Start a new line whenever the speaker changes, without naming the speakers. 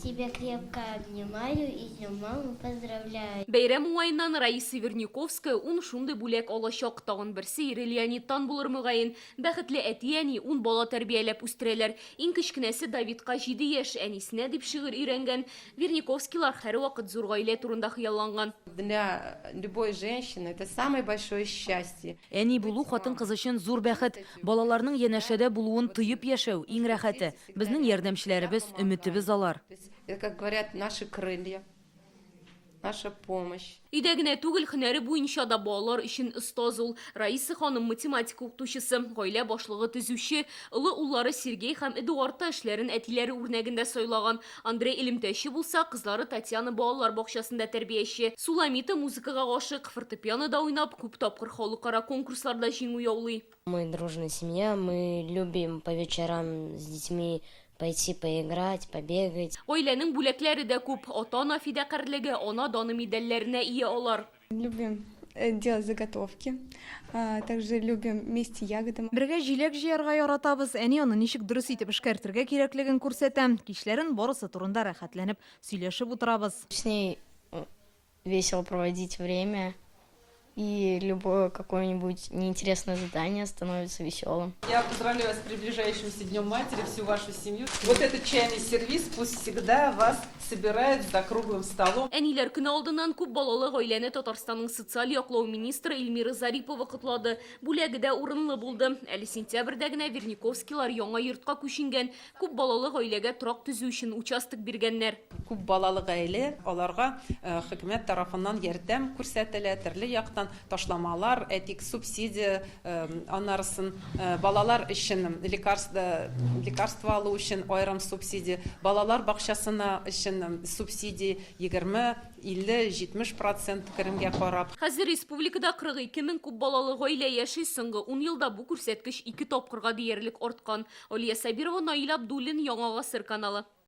тебя крепко обнимаю и с днем маму поздравляю.
Бәйрәм уңайынан Раиса Верниковская ун шундай бүләк алачак, тагын берсе ире Леониттан булыр мөгаен. Бәхетле әти-әни 10 бала тәрбияләп үстерәләр. Иң кечкенәсе Давидка 7 яшь, әнисенә дип шигырь өйрәнгән. Верниковскийлар һәр вакыт зур гаилә турында хыялланган.
Для любой женщины это самое большое счастье.
Әни булу хатын-кыз өчен зур бәхет. Балаларның янәшәдә булуын тыйып яшәү иң рәхәте. Безнең ярдәмчеләребез, өметебез алар.
Это, как говорят, наши крылья, наша помощь.
Өйдә генә түгел, һөнәре буенча да балалар өчен остаз ул. Раиса ханым математика укытучысы, гаилә башлыгы төзүче, улы уллары Сергей һәм Эдуард та эшләрен әтиләре үрнәгендә сайлаган. Андрей элемтәче булса, кызлары Татьяна балалар бакчасында тәрбияче. Суламита музыкага гашык, фортепианода уйнап, күп тапкыр халыкара конкурсларда җиңү яулый.
Мы дружная семья, мы любим по вечерам с детьми пойти поиграть, побегать.
Гаиләнең бүләкләре дә күп. Ата-ана фидакарьлеге, ана даны медальләренә ия алар.
Любим делать заготовки, также любим вместе ягоды.
Бергә җиләк җыярга яратабыз. Әни аны ничек дөрес итеп эшкәртергә кирәклеген күрсәтә. Кичләрен барысы турында рәхәтләнеп сөйләшеп утырабыз.
С ней весело проводить время, и любое какое-нибудь неинтересное задание становится веселым.
Я поздравляю с приближающимся Днем Матери, всю вашу семью. Вот этот чайный сервиз пусть всегда вас собирает за круглым столом.
Әниләр көне алдыннан күп балалы гаиләне Татарстанның социаль яклау министры Эльмира Зарипова котлады. Бүләге дә урынлы булды. Әле сентябрьдә генә Верниковскийлар яңа йортка күченгән. Күп балалы гаиләгә торак төзү өчен участок биргәннәр.
Күп балалы гаилә, аларга хөкүмәт тарафыннан ярдәм күрсәтелә, төрле яктан ташламалар, этик субсидия, анарсын балалар өчен лекарства алу өчен айрым субсидия, балалар бакчасына өчен субсидия 20, 50, 70% керемгә карап.
Хәзер республикада 42 мең күп балалы гаилә яши, соңгы 10 елда бу күрсәткеч 2 тапкырга диярлек арткан. Алия Сабирова, Наил Абдуллин, Яңа Гасыр каналы.